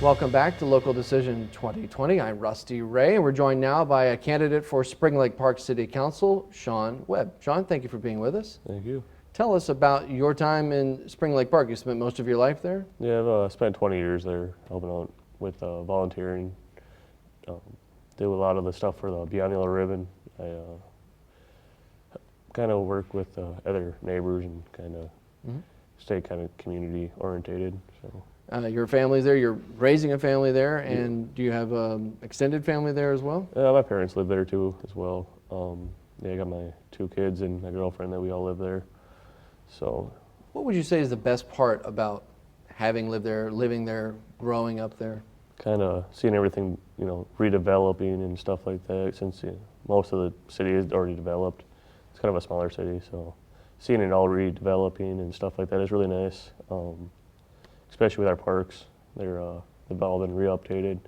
Welcome back to Local Decision 2020. I'm Rusty Ray, and we're joined now by a candidate for Spring Lake Park City Council, Shawn Webb. Shawn, thank you for being with us. Thank you. Tell us about your time in Spring Lake Park. You spent most of your life there? Yeah, I've spent 20 years there helping out with volunteering. Do a lot of the stuff for the Beyond Yellow Ribbon. I kind of work with other neighbors and kind of stay kind of community orientated. So. Your family's there, you're raising a family there, and do you have extended family there as well? My parents live there too as well. I got my 2 kids and my girlfriend that we all live there. So, what would you say is the best part about having lived there, living there, growing up there? Kind of seeing everything, redeveloping and stuff like that, since most of the city is already developed. It's kind of a smaller city, so seeing it all redeveloping and stuff like that is really nice. Especially with our parks, they've all been re-updated.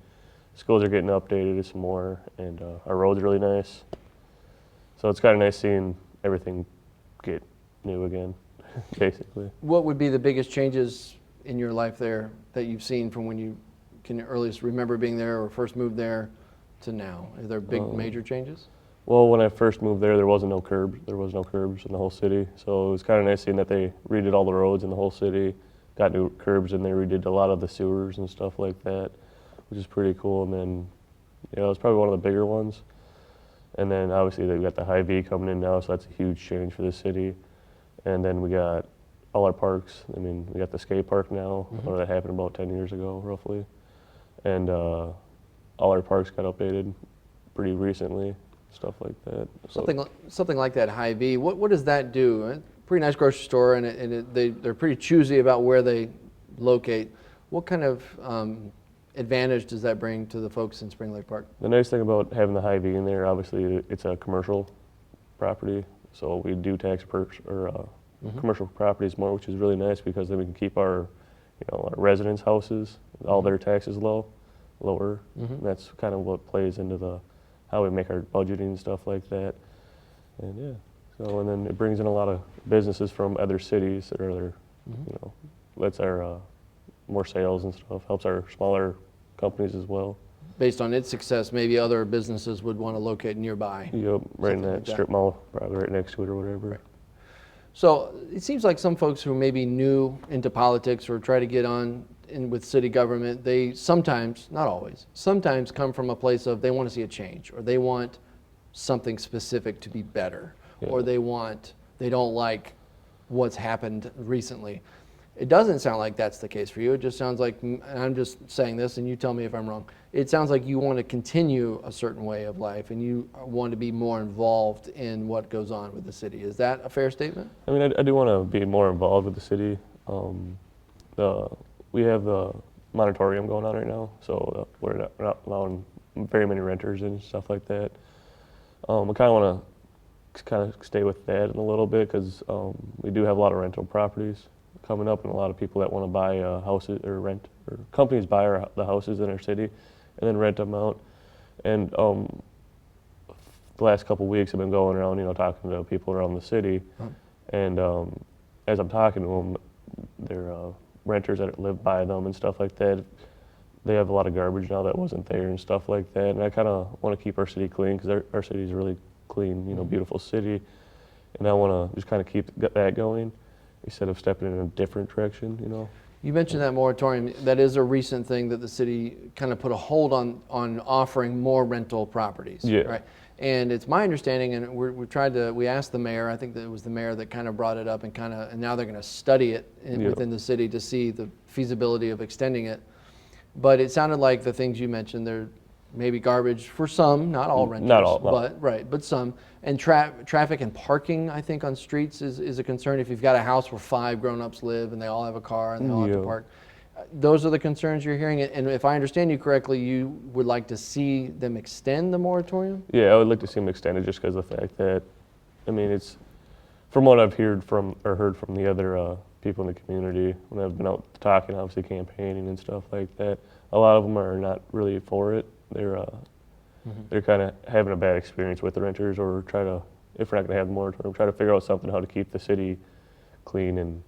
Schools are getting updated some more, and our roads are really nice. So it's kind of nice seeing everything get new again, basically. What would be the biggest changes in your life there that you've seen from when you can earliest remember being there or first moved there to now? Are there big major changes? Well, when I first moved there was no curbs. There was no curbs in the whole city. So it was kind of nice seeing that they redid all the roads in the whole city. Got new curbs in there, redid a lot of the sewers and stuff like that, which is pretty cool. And then, it was probably one of the bigger ones. And then obviously they've got the Hyvee coming in now, so that's a huge change for the city. And then we got all our parks. I mean, we got the skate park now, that happened about 10 years ago, roughly. And all our parks got updated pretty recently, stuff like that. Something like that Hyvee, what does that do? Pretty nice grocery store, and they're pretty choosy about where they locate. What kind of advantage does that bring to the folks in Spring Lake Park? The nice thing about having the Hyvee in there, obviously, it's a commercial property, so we do tax commercial properties more, which is really nice because then we can keep our, our residents' houses, all their taxes lower. And that's kind of what plays into how we make our budgeting and stuff like that. And yeah. So, and then it brings in a lot of businesses from other cities that are there, lets our more sales and stuff, helps our smaller companies as well. Based on its success, maybe other businesses would want to locate nearby. Yep, right in that strip mall, probably right next to it or whatever. Right. So it seems like some folks who may be new into politics or try to get on in with city government, they sometimes, not always, sometimes come from a place of they want to see a change or they want something specific to be better. Yeah. Or they don't like what's happened recently. It doesn't sound like that's the case for you. It just sounds like, and I'm just saying this and you tell me if I'm wrong, it sounds like you want to continue a certain way of life and you want to be more involved in what goes on with the city. Is that a fair statement? I mean, I do want to be more involved with the city. We have the moratorium going on right now, so we're not allowing very many renters and stuff like that. I kind of want to stay with that in a little bit because we do have a lot of rental properties coming up and a lot of people that want to buy houses or rent, or companies buy the houses in our city and then rent them out. And the last couple of weeks I've been going around, talking to people around the city. And as I'm talking to them, they're renters that live by them and stuff like that. They have a lot of garbage now that wasn't there and stuff like that. And I kind of want to keep our city clean because our city is a really clean, beautiful city. And I want to just kind of keep that going instead of stepping in a different direction, You mentioned that moratorium. That is a recent thing that the city kind of put a hold on offering more rental properties. Yeah. Right. And it's my understanding, and we asked the mayor, I think that it was the mayor that kind of brought it up and now they're going to study it within the city to see the feasibility of extending it. But it sounded like the things you mentioned, there may be garbage for some, not all renters. Not all. But some. And traffic and parking, I think, on streets is a concern. If you've got a house where 5 grown-ups live and they all have a car and they all have to park. Those are the concerns you're hearing. And if I understand you correctly, you would like to see them extend the moratorium? Yeah, I would like to see them extended just because of the fact that, I mean, it's, from what I've heard from the other people in the community, when I've been out talking, obviously campaigning and stuff like that, a lot of them are not really for it. They're kind of having a bad experience with the renters, or if we're not going to have the moratorium, try to figure out something how to keep the city clean and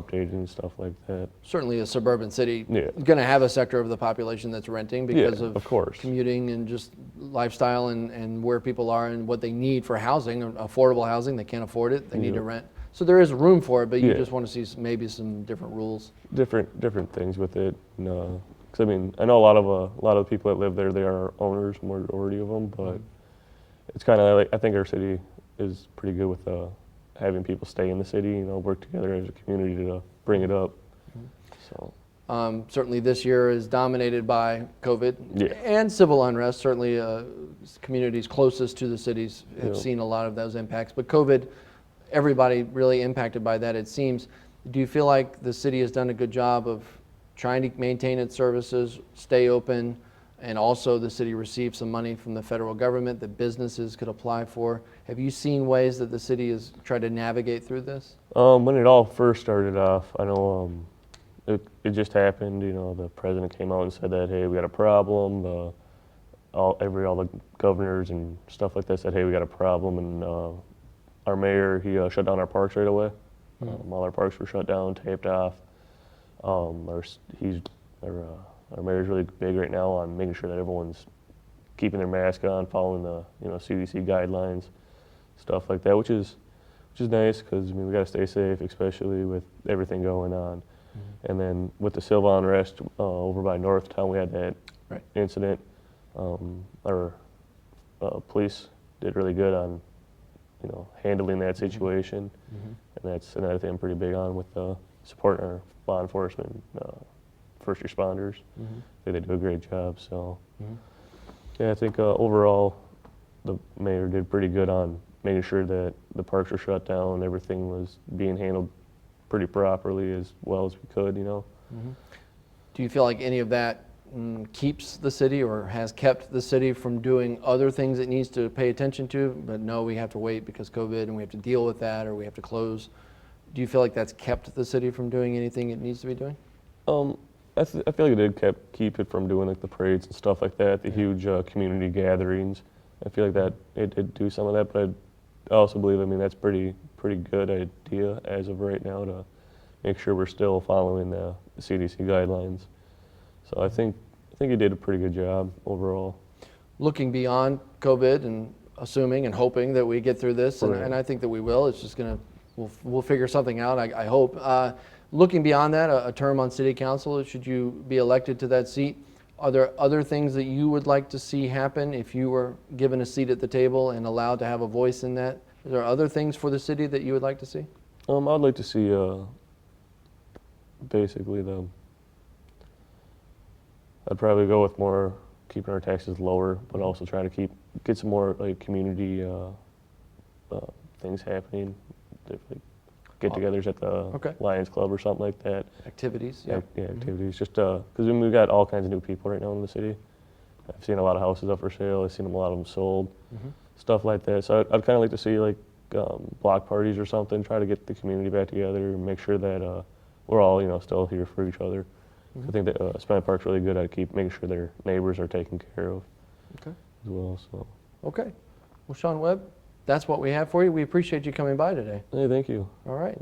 updated and stuff like that. Certainly a suburban city Yeah. going to have a sector of the population that's renting because Yeah, of course. commuting and just lifestyle and where people are and what they need for housing, affordable housing. They can't afford it. They need Yeah. to rent. So there is room for it, but you Yeah. just want to see maybe some different rules. Different things with it. And, 'cause I mean, I know a lot of the people that live there, they are owners, majority of them, but it's kind of like, I think our city is pretty good with having people stay in the city, you know, work together as a community to bring it up. So, Certainly this year is dominated by COVID Yeah. and civil unrest. Certainly communities closest to the cities have Yeah. seen a lot of those impacts. But COVID, everybody really impacted by that, it seems. Do you feel like the city has done a good job of trying to maintain its services, stay open, and also the city received some money from the federal government that businesses could apply for? Have you seen ways that the city has tried to navigate through this? when it all first started off, I know it just happened. You know, the president came out and said that, hey, we got a problem. All the governors and stuff like that said, hey, we got a problem, and our mayor, he shut down our parks right away. All our parks were shut down, taped off. Our mayor's really big right now on making sure that everyone's keeping their mask on, following the CDC guidelines, stuff like that, which is nice because I mean we got to stay safe, especially with everything going on. And then with the civil unrest over by Northtown, we had that incident. Our police did really good on handling that situation, and that's another thing I'm pretty big on with supporting our law enforcement, first responders. I think they do a great job. So yeah, I think overall the mayor did pretty good on making sure that the parks were shut down, everything was being handled pretty properly as well as we could. Do you feel like any of that keeps the city or has kept the city from doing other things it needs to pay attention to, but no, we have to wait because COVID and we have to deal with that or we have to close? Do you feel like that's kept the city from doing anything it needs to be doing? I feel like it did keep it from doing like the parades and stuff like that, the huge community gatherings. I feel like that it did do some of that, but I also believe, I mean, that's pretty good idea as of right now to make sure we're still following the CDC guidelines. So I think he did a pretty good job overall. Looking beyond COVID and assuming and hoping that we get through this, and I think that we will. It's just we'll figure something out, I hope. Looking beyond that, a term on city council, should you be elected to that seat, are there other things that you would like to see happen if you were given a seat at the table and allowed to have a voice in that? Are there other things for the city that you would like to see? I'd like to see basically I'd probably go with more keeping our taxes lower, but also try to get some more like community things happening, like get-togethers at the Lions Club or something like that. Activities, yeah. Yeah, activities. Just because we've got all kinds of new people right now in the city. I've seen a lot of houses up for sale. I've seen a lot of them sold, stuff like that. So I'd kind of like to see like block parties or something. Try to get the community back together and make sure that we're all still here for each other. I think that Spanish Park's really good at making sure their neighbors are taken care of as well. So. Okay. Well, Shawn Webb, that's what we have for you. We appreciate you coming by today. Hey, thank you. All right.